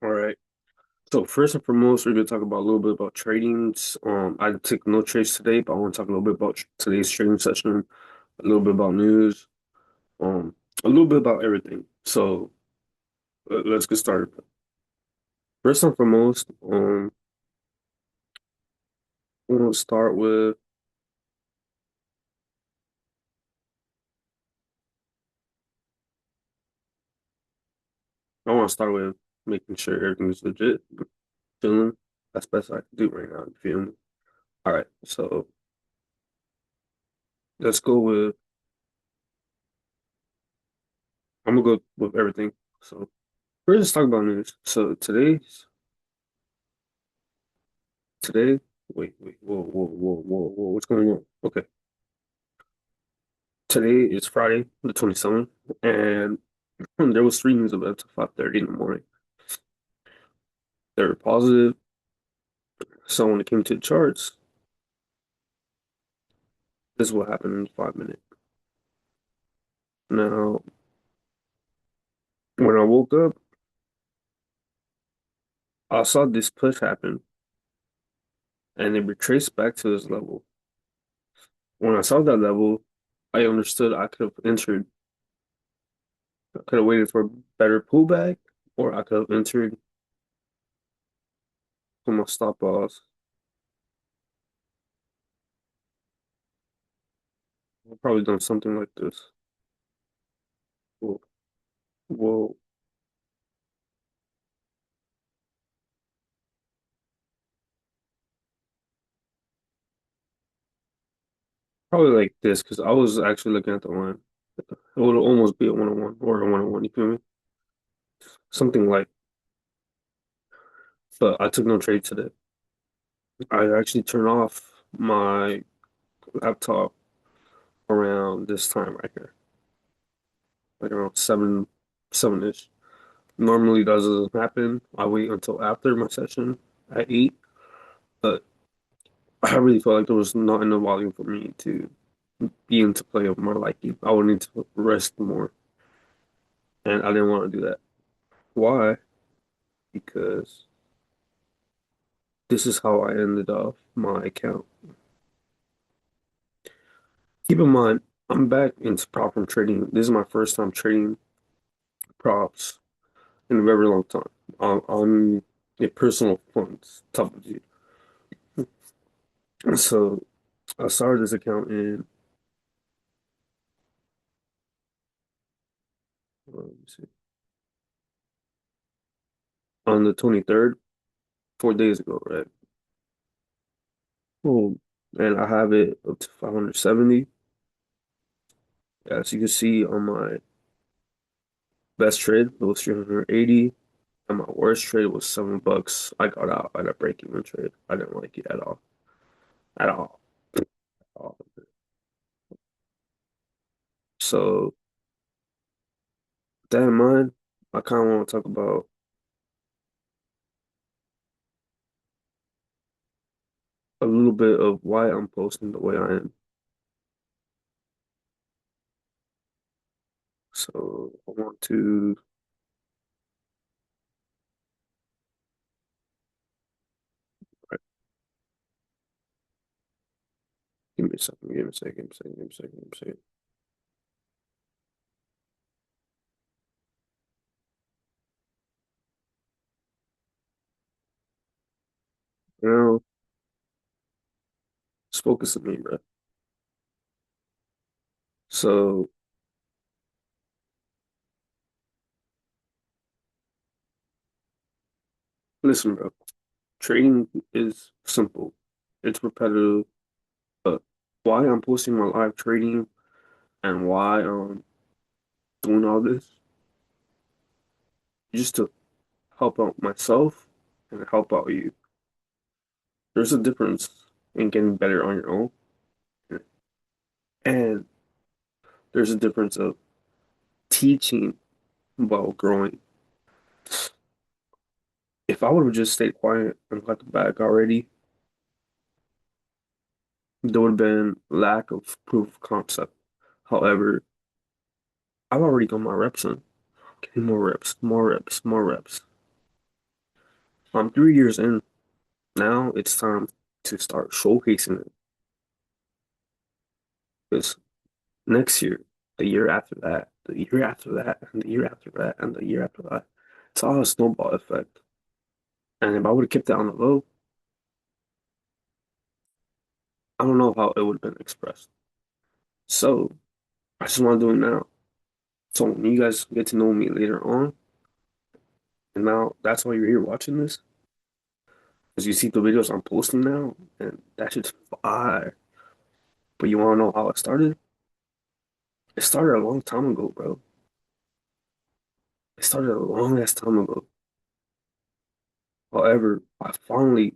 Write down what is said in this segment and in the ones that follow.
All right. So first and foremost, we're gonna talk about a little bit about tradings. I took no trades today, but I want to talk a little bit about today's trading session, a little bit about news, um, a little bit about everything. So let's get started. First and foremost, I want to start with I want to start with making sure everything's legit. Feeling that's best I can do right now. You feel me? All right. So let's go with I'm gonna go with everything. So first, let's talk about news. So today, whoa, what's going on? Okay, today is Friday, the 27th, and there was three news events at 5:30 in the morning. They were positive. So when it came to the charts, this is what happened in 5 minutes. Now, when I woke up, I saw this push happen, and it retraced back to this level. When I saw that level, I understood I could have entered. I could have waited for a better pullback, or I could have entered for my stop loss. I've probably done something like this. Whoa, whoa. Probably like this because I was actually looking at the line. It would almost be a 101 or a 101, you feel me? Something like, but I took no trade today. I actually turned off my laptop around this time right here, like around 7-ish. Normally doesn't happen. I wait until after my session at 8, but I really felt like there was not enough volume for me to be into play of my liking. I would need to rest more, and I didn't want to do that. Why? Because this is how I ended off my account. Keep in mind, I'm back into prop from trading. This is my first time trading props in a very long time. I'm a personal funds type of dude. So I started this account in let me see, on the 23rd, 4 days ago, right? Oh, and I have it up to 570. As you can see on my best trade, it was 380. And my worst trade was $7. I got out at a break-even trade. I didn't like it at all. At all. At all. So, with that in mind, I kind of want to talk about a little bit of why I'm posting the way I am. So, I want to give me a second, give me a second, give me a second, give me a second, give me a second. Now, just focus on me, bro. So, listen, bro. Trading is simple. It's repetitive, but why I'm posting my live trading and why I'm doing all this just to help out myself and help out you. There's a difference in getting better on your own, and there's a difference of teaching while growing. If I would have just stayed quiet and got the bag already, there would have been lack of proof of concept. However, I've already got my reps in. Getting more reps, more reps, more reps. I'm 3 years in. Now it's time to start showcasing it. Because next year, the year after that, the year after that, and the year after that, and the year after that, it's all a snowball effect. And if I would have kept it on the low, I don't know how it would have been expressed. So I just want to do it now. So when you guys get to know me later on, and now that's why you're here watching this, because you see the videos I'm posting now, and that shit's fire. But you want to know how it started? It started a long time ago, bro. It started a long ass time ago. However, I finally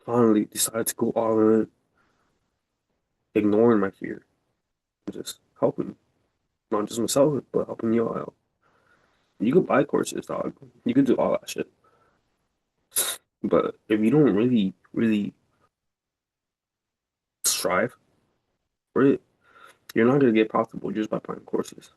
decided to go all in, ignoring my fear, and just helping, not just myself, but helping you all out. You could buy courses, dog. You could do all that shit. But if you don't really strive for it, you're not gonna get profitable just by buying courses.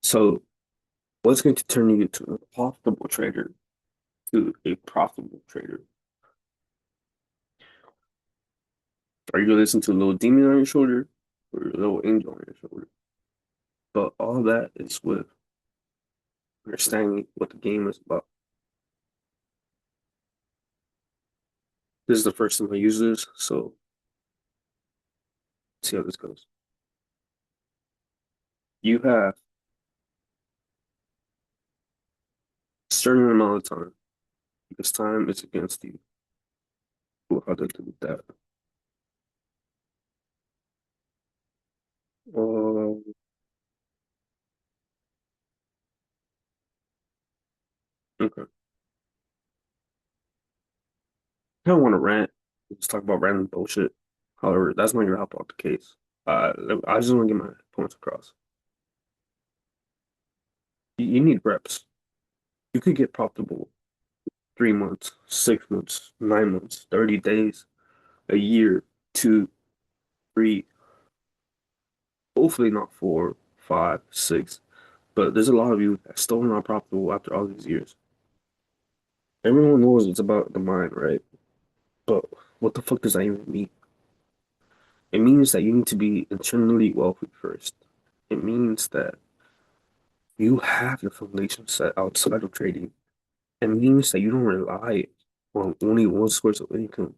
So what's going to turn you into a profitable trader to a profitable trader? Are you gonna listen to a little demon on your shoulder or a little angel on your shoulder? But all that is with understanding what the game is about. This is the first time I use this, so let's see how this goes. You have a certain amount of time because time is against you. Well, how to do that? Um, okay. I don't want to rant. Just talk about random bullshit. However, that's not your help out the case. I just want to get my points across. You need reps. You could get profitable 3 months, 6 months, 9 months, 30 days, a year, two, three, hopefully not four, five, six. But there's a lot of you that still not profitable after all these years. Everyone knows it's about the mind, right? But what the fuck does that even mean? It means that you need to be internally wealthy first. It means that you have your foundation set outside of trading. It means that you don't rely on only one source of income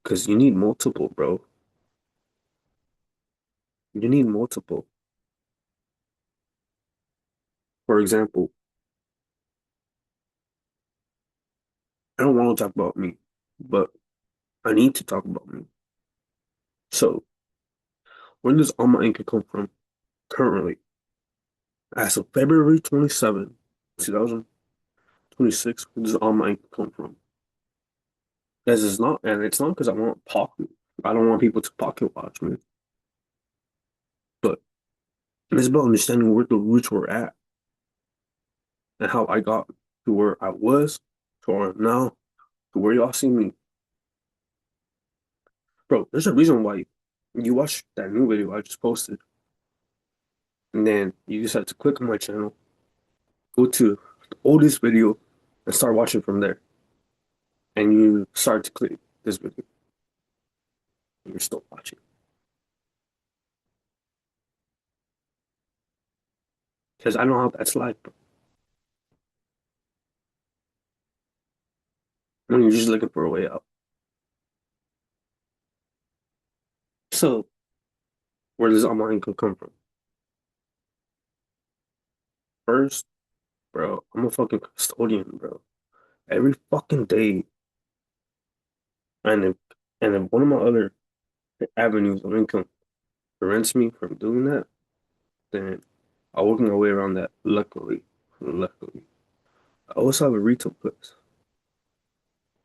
because you need multiple, bro. You need multiple. For example, I don't want to talk about me, but I need to talk about me. So, where does all my income come from currently? As of February 27, 2026, where does all my income come from? As it's not, and it's not because I want pocket. I don't want people to pocket watch me, but it's about understanding where the roots were at and how I got to where I was, to where I'm now, to where y'all see me. Bro, there's a reason why you watched that new video I just posted, and then you decide to click on my channel, go to the oldest video, and start watching from there. And you start to click this video, and you're still watching. Because I know how that's like, bro. When you're just looking for a way out. So, where does all my income come from? First, bro, I'm a fucking custodian, bro. Every fucking day. And if one of my other avenues of income prevents me from doing that, then I'll work my way around that. Luckily. I also have a retail place.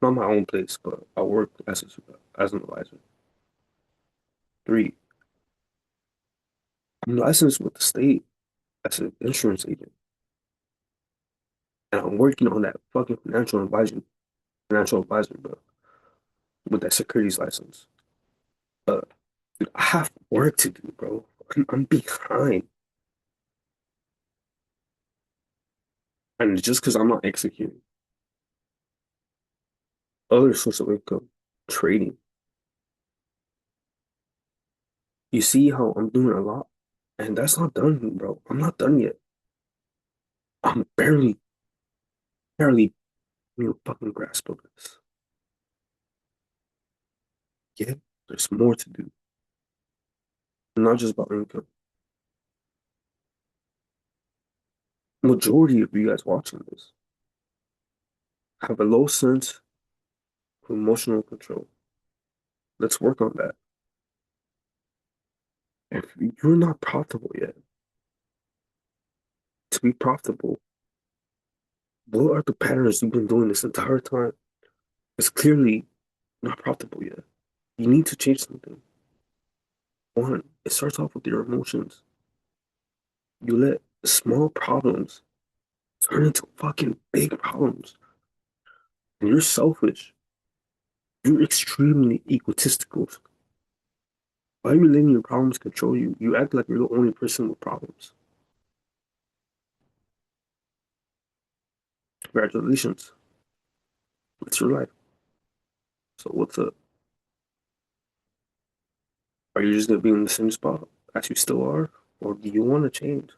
Not my own place, but I work as an advisor. Three, I'm licensed with the state as an insurance agent. And I'm working on that fucking financial advisor, bro, with that securities license. Uh, dude, I have work to do, bro. I'm behind. And just because I'm not executing, other source of income, trading. You see how I'm doing a lot? And that's not done, bro. I'm not done yet. I'm barely fucking grasp of this. Yeah, there's more to do. Not just about income. Majority of you guys watching this have a low sense of emotional control. Let's work on that. If you're not profitable yet, to be profitable, what are the patterns you've been doing this entire time? It's clearly not profitable yet. You need to change something. One, it starts off with your emotions. You let small problems turn into fucking big problems. And you're selfish. You're extremely egotistical. Why are you letting your problems control you? You act like you're the only person with problems. Congratulations. It's your life. So what's up? Are you just gonna be in the same spot as you still are? Or do you want to change?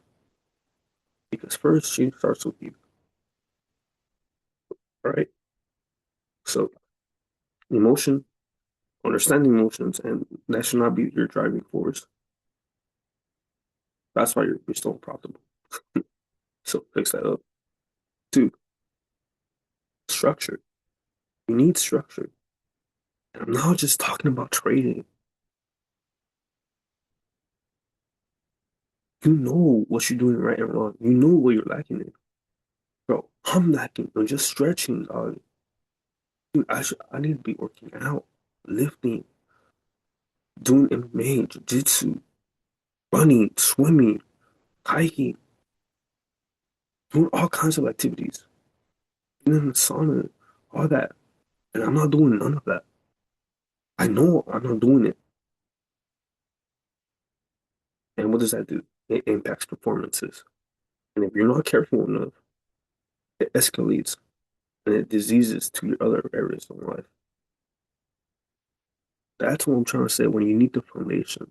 Because first change starts with you, right? So emotion, understanding emotions, and that should not be your driving force. That's why you're still unprofitable. So fix that up. Two, structure. You need structure. And I'm not just talking about trading. You know what you're doing right and wrong. You know what you're lacking in. Bro, I'm lacking on just stretching, dog. Dude, I need to be working out, lifting, doing MMA, jiu-jitsu, running, swimming, hiking, doing all kinds of activities. Being in the sauna, all that. And I'm not doing none of that. I know I'm not doing it. And what does that do? It impacts performances. And if you're not careful enough, it escalates and it diseases to your other areas of life. That's what I'm trying to say. When you need the foundation,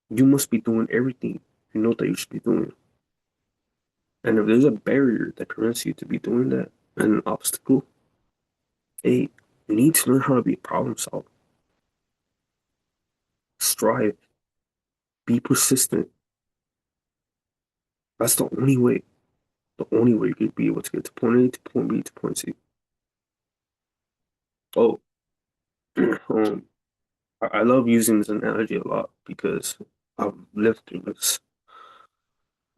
you must be doing everything you know that you should be doing. And if there's a barrier that prevents you to be doing that, and an obstacle, hey, you need to learn how to be a problem solver. Strive, be persistent. That's the only way. The only way you could be able to get to point A to point B to point C. Oh, um, I love using this analogy a lot because I've lived through this,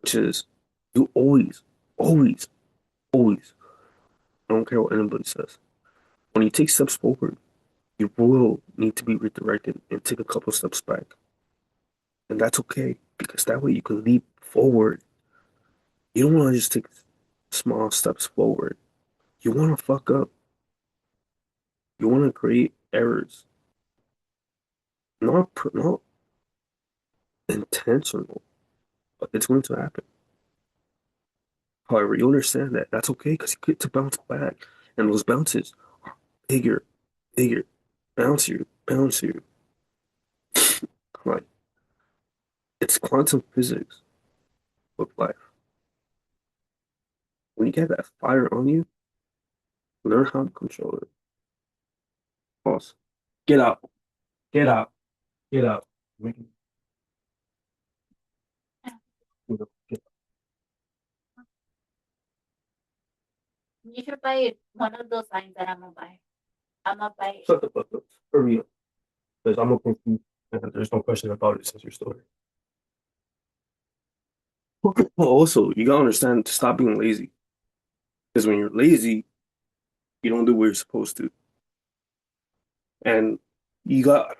which is you always, always, I don't care what anybody says. When you take steps forward, you will need to be redirected and take a couple steps back. And that's okay because that way you can leap forward. You don't want to just take small steps forward. You want to fuck up. You want to create errors. Not intentional, but it's going to happen. However, you understand that that's okay because you get to bounce back. And those bounces are bigger, bigger, bouncier, bouncier. Like it's quantum physics with life. When you get that fire on you, learn how to control it. Pause. Get out. Get out. Get out. Make it, get You should buy one of those signs that I'm gonna buy. I'm gonna buy. shut the fuck up. Hurry up. Because I'm gonna confused. And there's no question about it since your story. Also, you gotta understand to stop being lazy. Because when you're lazy, you don't do what you're supposed to. And you got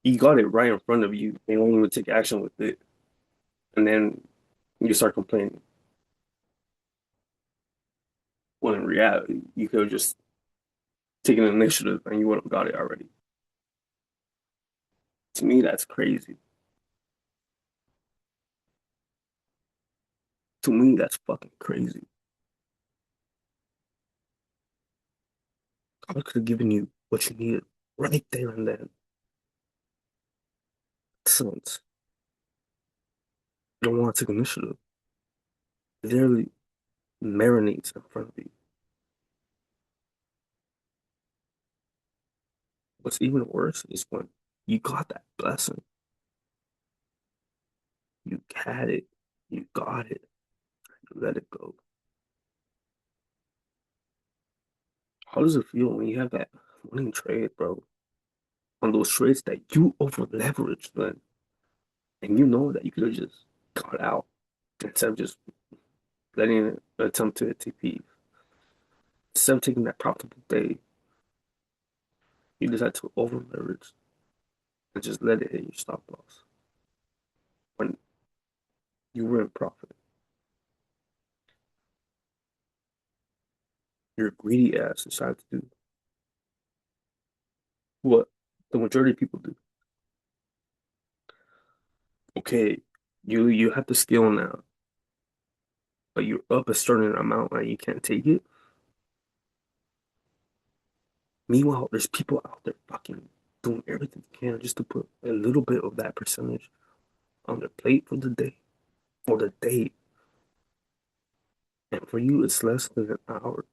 you got it right in front of you. They don't even take action with it. And then you start complaining. When in reality, you could have just taken an initiative and you would have got it already. To me, that's crazy. To me, that's fucking crazy. I could have given you what you needed right there and then. Since you don't want to take initiative, it literally marinates in front of you. What's even worse is when you got that blessing, you had it, you got it, you let it go. How does it feel when you have that winning trade, bro? On those trades that you over leveraged, man, and you know that you could have just got out instead of just letting it attempt to TP. Instead of taking that profitable day, you decide to over leverage and just let it hit your stop loss when you were in profit. Your greedy ass decided to do what the majority of people do. Okay, you have the skill now, but you're up a certain amount and you can't take it. Meanwhile, there's people out there fucking doing everything they can just to put a little bit of that percentage on their plate for the day. For the day. And for you, it's less than an hour,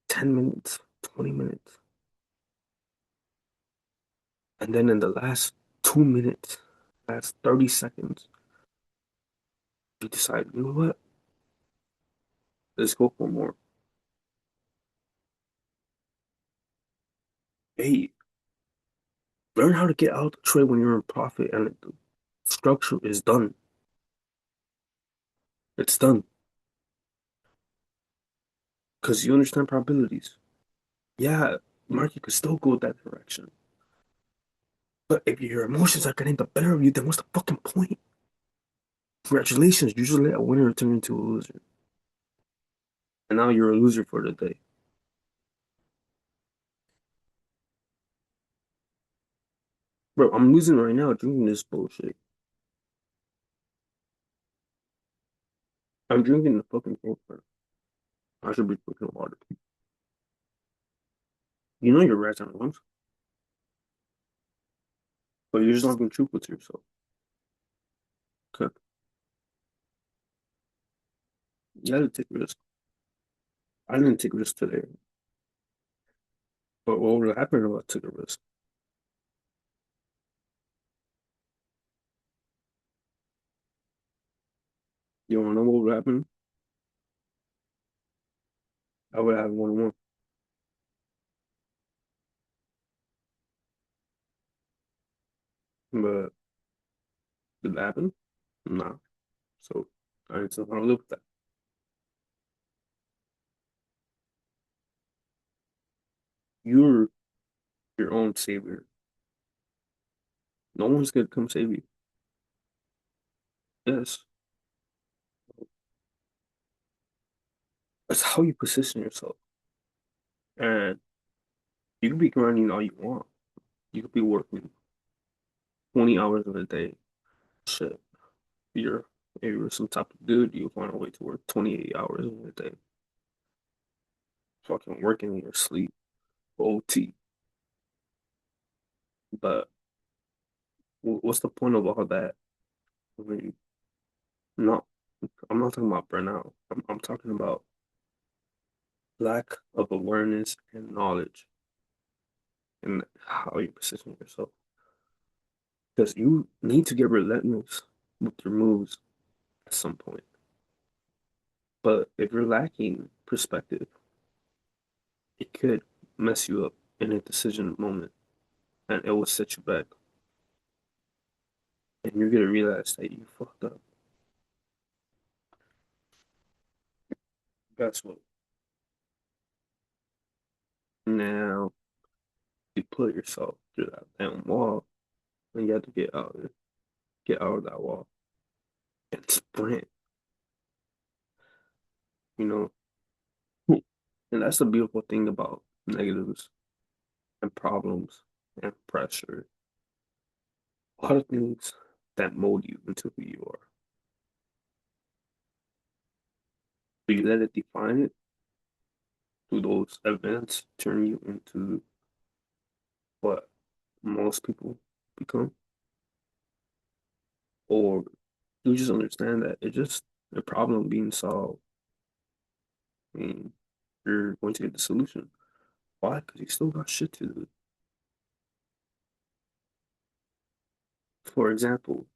10 minutes, 20 minutes. And then in the last 2 minutes, last 30 seconds, you decide, you know what? Let's go for more. Hey, learn how to get out of the trade when you're in profit and the structure is done. It's done. Because you understand probabilities. Yeah, market could still go that direction. But if your emotions are getting the better of you, then what's the fucking point? Congratulations, you just let a winner turn into a loser. And now you're a loser for the day. Bro, I'm losing right now drinking this bullshit. I'm drinking the fucking cold. I should be drinking water. You know you're right on once, but you're just not being truthful to yourself. Okay. You gotta take risks. I didn't take risks today. But what would happen if I took a risk? You wanna know what would happen? I would have 1-1. But did it happen? Nah. So I need to know how to live with that. You're your own savior. No one's gonna come save you. Yes. That's how you position yourself. And you can be grinding all you want. You could be working 20 hours in a day. Shit. You're if you're some type of dude, you find a way to work 28 hours in a day. Fucking working in your sleep. OT. But what's the point of all that? I mean, not I'm not talking about burnout. I'm talking about lack of awareness and knowledge and how you position yourself. Because you need to get relentless with your moves at some point. But if you're lacking perspective, it could mess you up in a decision moment and it will set you back. And you're gonna realize that you fucked up. That's what. Now you put yourself through that damn wall and you have to get out of that wall and sprint, you know. And that's the beautiful thing about negatives and problems and pressure. A lot of things that mold you into who you are. So you let it define it through those events, turn you into what most people become, or you just understand that it's just a problem being solved, and you're going to get the solution. Why? Because you still got shit to do. For example,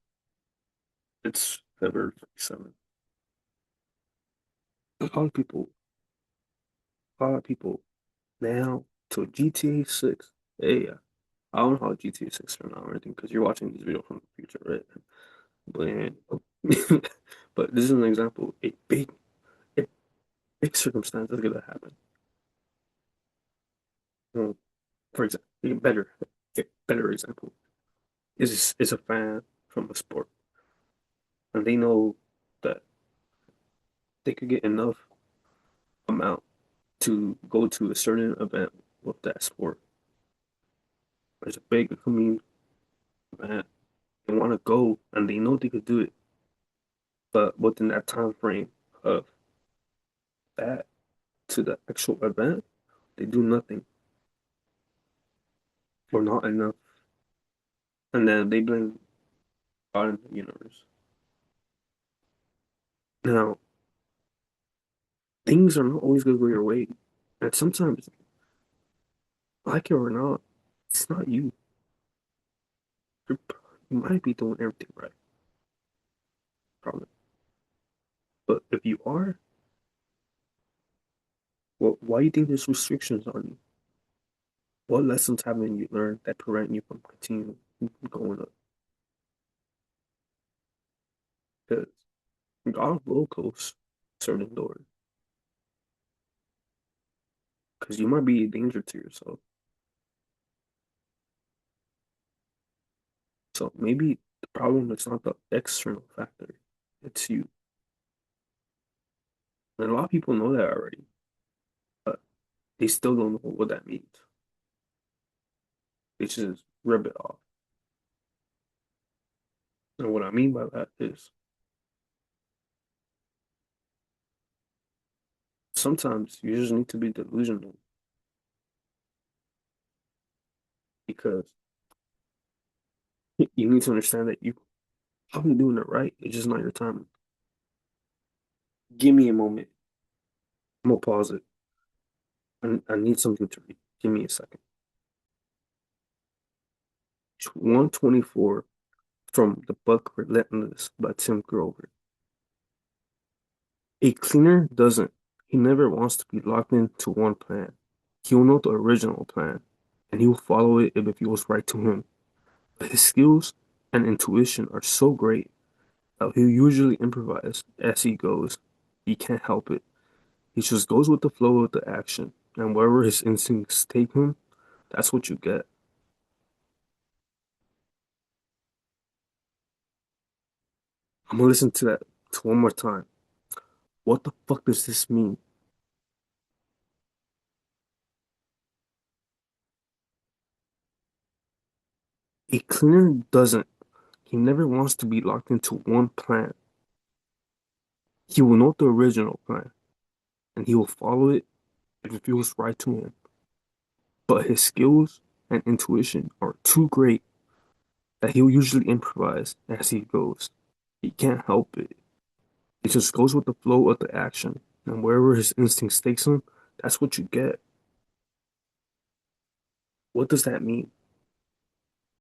it's February 27th. A lot of people, a lot of people now to GTA 6. Hey, I don't know how GTA 6 turned out or anything because you're watching this video from the future, right? But, but this is an example. A big circumstance is gonna happen. Um, for example, a better example is a fan from a sport, and they know that they could get enough amount to go to a certain event with that sport. There's a big community event. They want to go, and they know they could do it, but within that time frame of that to the actual event, they do nothing or not enough, and then they blame God in the universe. Now, things are not always going to go your way, and sometimes, like it or not, it's not you. You're, you might be doing everything right, probably, but if you are, well, why do you think there's restrictions on you? What lessons haven't you learned that prevent you from continuing going up? Because God will close certain doors, because you might be a danger to yourself. So maybe the problem is not the external factor, it's you. And a lot of people know that already, but they still don't know what that means. They just rub it off. And what I mean by that is sometimes you just need to be delusional because you need to understand that you probably doing it right. It's just not your time. Give me a moment. I'm gonna pause it. I need something to read. Give me a second. 124 from the book Relentless by Tim Grover. A cleaner doesn't. He never wants to be locked into one plan. He'll know the original plan, and he will follow it if it feels right to him. But his skills and intuition are so great that he'll usually improvise as he goes. He can't help it. He just goes with the flow of the action, and wherever his instincts take him, that's what you get. I'm gonna listen to that to one more time. What the fuck does this mean? A cleaner doesn't. He never wants to be locked into one plan. He will know the original plan, and he will follow it if it feels right to him. But his skills and intuition are too great that he'll usually improvise as he goes. He can't help it. He just goes with the flow of the action, and wherever his instincts takes him, that's what you get. What does that mean?